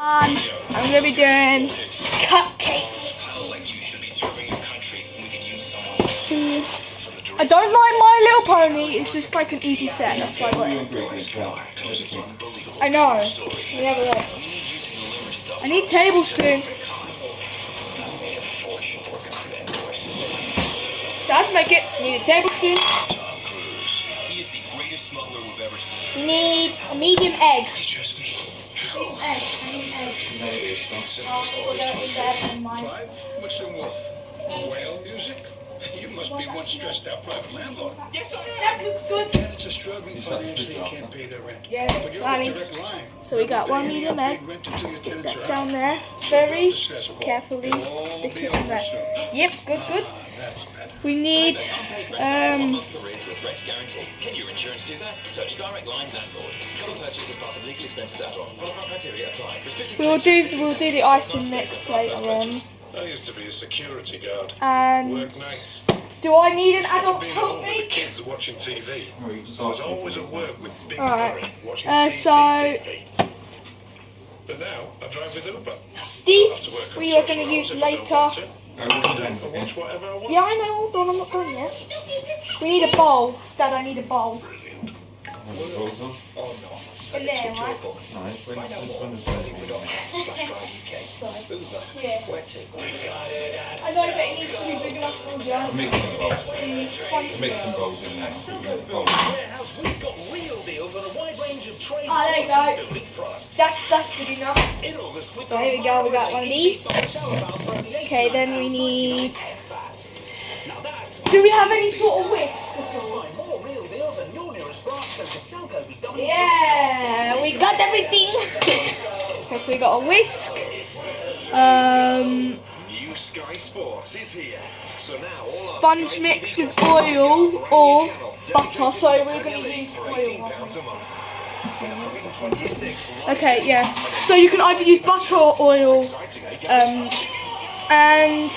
I'm gonna be doing cupcakes. I don't like My Little Pony, it's just like an easy set, that's why I got it. I know. Let me have a look. I need tablespoon. So how to make it, you need a tablespoon. You need a medium egg. Whale music? You must be one stressed out private landlord. Yes, I am. That looks good. And it's a struggling audience that can't pay their rent. Yeah, but you're a direct line. So we got one medium egg. Stick that down there. Very carefully stick it in there. Yep, good, good. We need Can your insurance do that? Search Direct Line Landlord. Cover purchase as part of legal expenses add-on. Qualifying criteria apply. we'll do the icing mix later on. I used to be a security guard. And work nights. do I need an adult Being help all the me? kids watching TV. I was always at work with Big Alright. Curry watching So CCTV. But now I drive with Uber. these we are going to use later. I watch whatever I want. Yeah, I know. Hold on, I'm not done yet. We need a bowl. Dad, I need a bowl. In there, right? Yeah. I know, but it needs to be big enough for you. Make some bowls in there. Oh, there you go. That's good enough. So here we go, we got one of these. Okay, then we need... Do we have any sort of whisk at all? Yeah, we got everything. Okay, so we got a whisk. Sponge mix with oil or butter. So we're going to use oil. Okay, yes. So you can either use butter or oil. And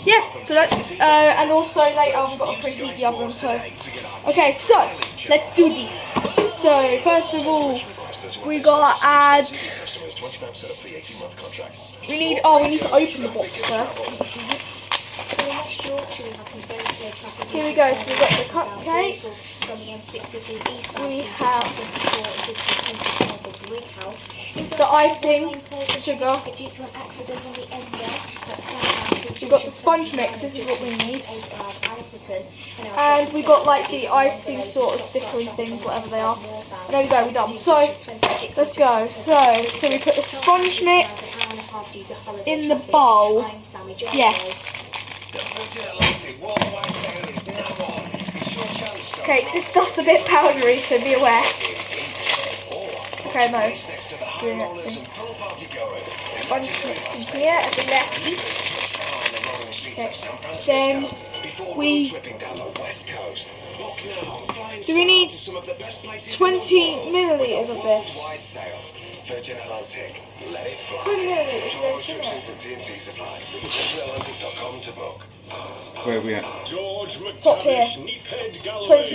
yeah, so that's and also later we've got to preheat the oven. So okay, so let's do this. So first of all, we gotta add. We need to open the box first. Here we go. So we've got the cupcakes. We have the icing, sugar. We've got the sponge mix, this is what we need. And we've got like the icing sort of stickery things, whatever they are. And there we go, we're done. So, let's go. So we put the sponge mix in the bowl. Yes. Okay, this stuff's a bit powdery, so be aware. Okay, no. Doing that thing. Sponge mix in here at the left. Okay. Then we do we need 20 milliliters of this? 20 milliliters, Where are we at? top here. 20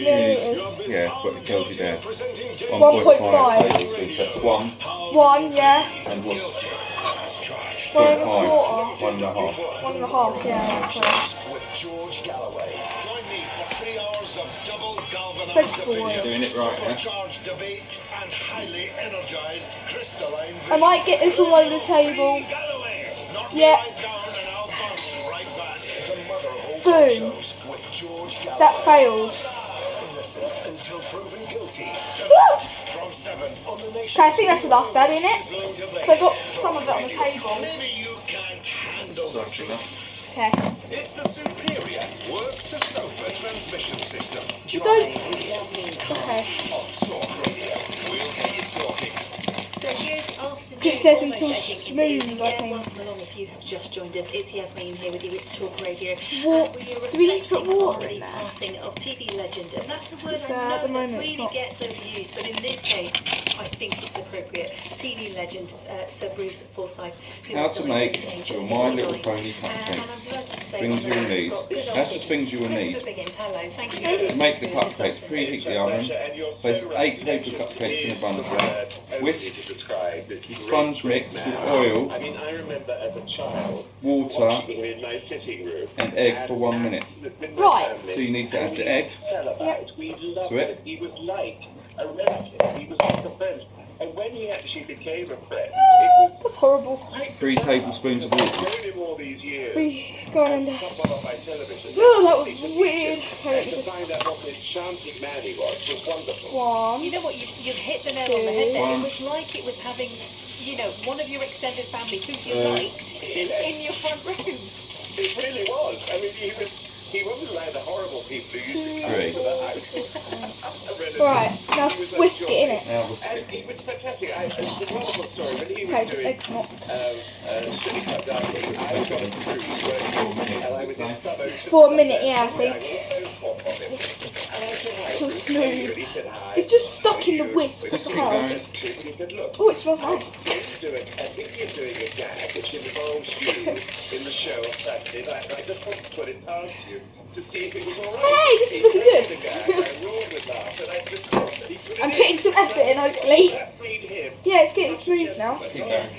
milliliters. Yeah, what it tells you there. 1.5. That's one. One, yeah. And what's 1 and a 0.5? quarter. 1.5. 1.5, yeah. Vegetable oil. Doing it right, yeah? I might get this all over the table. Yeah. Boom. That failed. Woo! Okay, I think that's enough, Dad, isn't it? So I got some of it on the table. Okay. It's the superior work to sofa transmission system. You don't. Okay. It says until smooth, I think. If you have just joined us, it's Yasmin here with you with Talk Radio. Do we need to put water in there? Passing of TV legend, and that's the word So at the moment really it's not. gets overused, but in this case, I think it's appropriate. TV legend, Sir Bruce Forsyth. Who How was to died at make the age your of My Little 89. Pony And I'm cupcakes. delighted to say Things that you'll we've need. got good That's old the things you will Christopher need. Biggins. Hello, thank you. To make the cupcakes, preheat the oven. Place 8 paper cupcakes in a bun tray. Whisk the sponge mix with oil, I mean, I remember as a child water, watching him in my sitting room. and egg for 1 minute. Right. So you need to add the egg Yep. We loved to it. it. He was like a relative. He was like a friend. And when he actually became a friend, it was That's horrible. quite 3 tablespoons of I've water. known him all these years. Go on and. Someone on my television. Oh, that was weird. Okay, let me To just. find out what this enchanting man he was wonderful. You One. know what, you've hit the nail on the head there. One. It was like it was having, you know, one of your extended family who you liked in your front room. It really was. I mean, he wasn't like the horrible people who used to come Three. into the house. Right, now whisk it in it. Now whisk And it. it was fantastic. It's a wonderful story. When he was Okay, just doing eggs not. Silly Club Dancing, I was on a cruise and I was in some ocean. For a minute, yeah, I I think. was so fond of him. Whisk it. And I said hi Till to him, smooth. and he said hi. It's just stuck in the whisk. What Just the keep hell? going. He said, look, Oh, it smells nice. I think you're doing a gag which involves you in the show on Saturday night. I just want to put it past you to see if it was all right. Hey, this is He looking played good. the gag, I roared with laughter, and I just thought that he could I'm have putting some effort in, hopefully. That freed him. Yeah, it's getting smooth now. Keep going.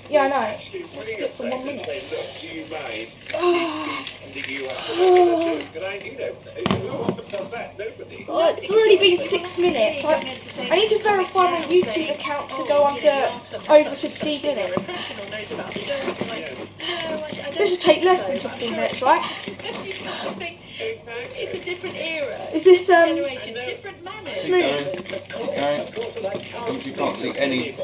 Yeah, I know. Skip for 1 minute. Say, look, do you mind? Oh, Do you have to Can I, you know, who wants to come back? Nobody. it's already been 6 minutes. I need to verify my YouTube account to go under over 15 minutes. This should take less than 15 minutes, right? It's a different era. Is this Generation, different manners. Keep going. Keep going. You can't see any.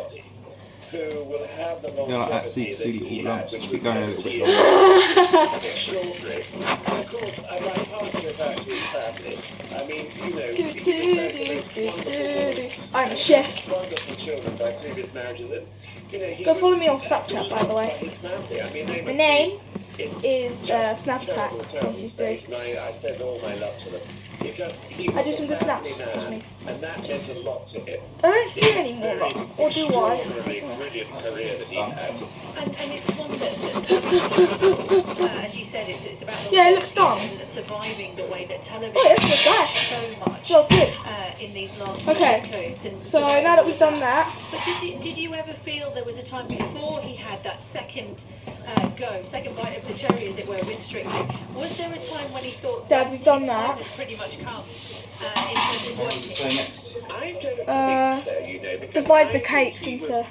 Who will have the You're like that, see little lumps. Just keep going a little bit longer. extraordinary. Of course, I like talking about his family. I mean, you know, Do, do, do, do, do. I'm a chef. wonderful children by previous marriages. And, you know, he Go was follow me on Snapchat, by the way. his family. I mean, they My were name in is terrible, SnapAttack123. state, and I send all my love to them. Because he I do was some a good snaps. family That's man, me. and that meant a lot to him. I don't see him anymore, though. Or do I? Extraordinarily brilliant career that he had. And it's one that as you said, it's about the Yeah, it looks done. and surviving the way that television Oh, it smells nice. so much Smells good. in these last Okay. decades. And So now that we've done that, But did you ever feel there was a time before he had that second second bite of the cherry, as it were, with Strictly? Was there a time when he thought Dad, we've done his that. time had pretty much come in terms of What did you say working? next? I don't think so, you know, because divide the I think cakes he into, was-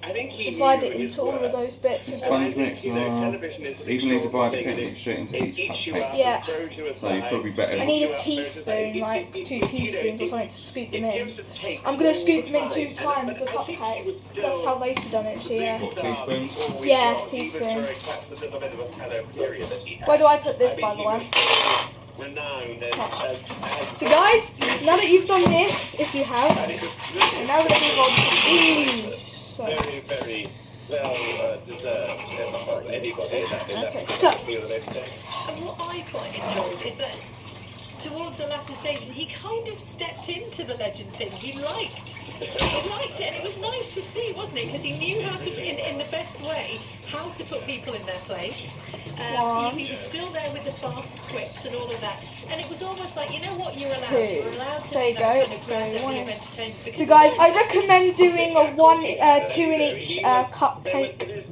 I think he divide knew it his into all of worth. those bits. And Sponge I mix, think, you know, television is an evenly divide the extraordinary cake straight into thing. each It eats you cupcake. up, Yeah. it throws you So you're aside, probably better. I it need eats a you up, teaspoon, throws you like aside. 2 You know, teaspoons or something to scoop them it in. gives a take I'm gonna all scoop the them in time. 2 And times a I think he cupcake. was That's still how Lacey done it, she, yeah. What, teaspoons? Yeah, He was teaspoon. very perhaps a little bit of a fellow period that he had. Where do I put this, I mean, by the he way? was renowned as So guys, now that you've done this, if you have, and it was we're really now going to move on to these. So, very, very well deserved for anybody in that Okay, so- field of entertainment. And what I quite enjoyed is that towards the latter stage, he kind of stepped into the legend thing. He liked it, and it was nice to see, wasn't it? Because he knew how to, in the best way, how to put people in their place. He was still there with the fast quips and all of that, and it was almost like, you know what, you're allowed. You're allowed to There you be that go. kind of So grand one- of entertainment. so because guys, I recommend doing a 2 in each cupcake There's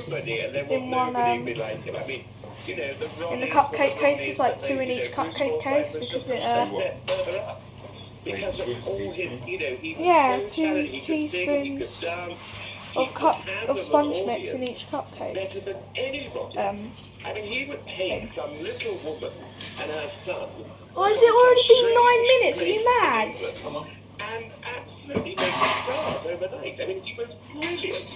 nobody, and there will in one, nobody be like him. I mean, you know, in the cupcake case. It's like 2 in each cupcake case because it because of all his, you know, he was yeah, so 2 talented, he could sing, he could teaspoons dance, of he could handle sponge an mix in audience each cupcake. better than anybody. I mean, he would take some little woman and her son. Oh, has it already been 9 minutes? Are you mad? And absolutely make him stars overnight. I mean, he was brilliant.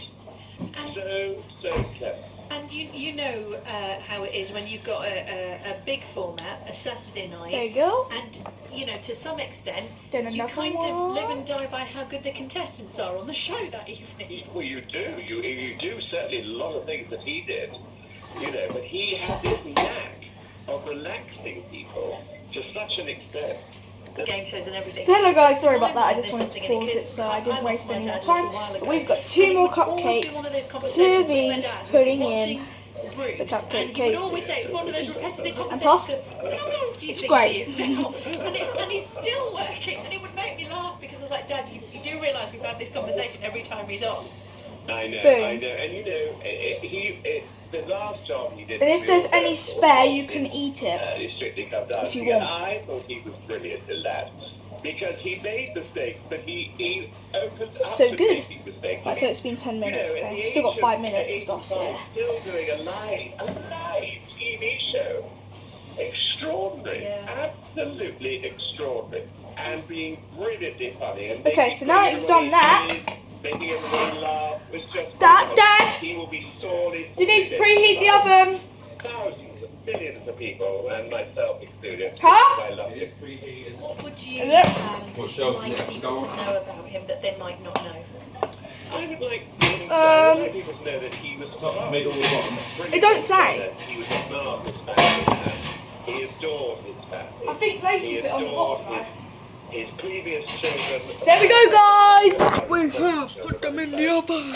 So clever. And you know how it is when you've got a big format, a Saturday night. There you go. And, you know, to some extent, Then you another kind one. of live and die by how good the contestants are on the show that evening. Well, you do. You do certainly a lot of things that he did, you know, but he had this knack of relaxing people to such an extent game shows and everything. So hello guys, sorry about that, I just wanted to pause it so I didn't waste any more time. But we've got 2 more cupcakes to be putting in the cupcake cases. And plus, it's great. And it's still working, and it would make me laugh because I was like, Dad, you do realise we've had this conversation every time he's on. I know, Boom. I know, and you know, the last job he did. And if there's any spare, you can eat it. It strictly comes out. If you want. And I thought he was brilliant in that. Because he made mistakes, but he opened up So to good. making mistakes. Right, so it's been 10 minutes, okay? We've still got 5 minutes of stuff, so yeah. Still doing a live TV show. Extraordinary. Yeah. Absolutely extraordinary. And being brilliantly funny. And Okay, so now that you've done that, making everybody laugh was just Dad, he will be sorely you need to preheat the oven. thousands of millions of people, and myself included. Huh? I love it. What would you Is it? What shelves like does it have to people go to on? know about him that they might not know? I would like people to know that he was Top, middle, or bottom? It don't say. That he was a marvelous man. He adored his family. I think they He see it on the adored bottom, right? his previous children. So there we go, guys. We have put them in the oven.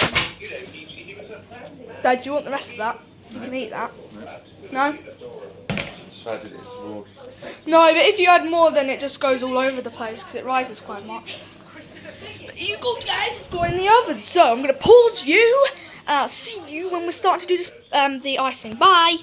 You know, he was a family man. Dad, do you want the rest of that? You can eat that. No? Just added it to raw. No, but if you add more, then it just goes all over the place because it rises quite much. But you go, guys, it's going in the oven. So I'm going to pause you. And I'll see you when we're starting to do this, the icing. Bye.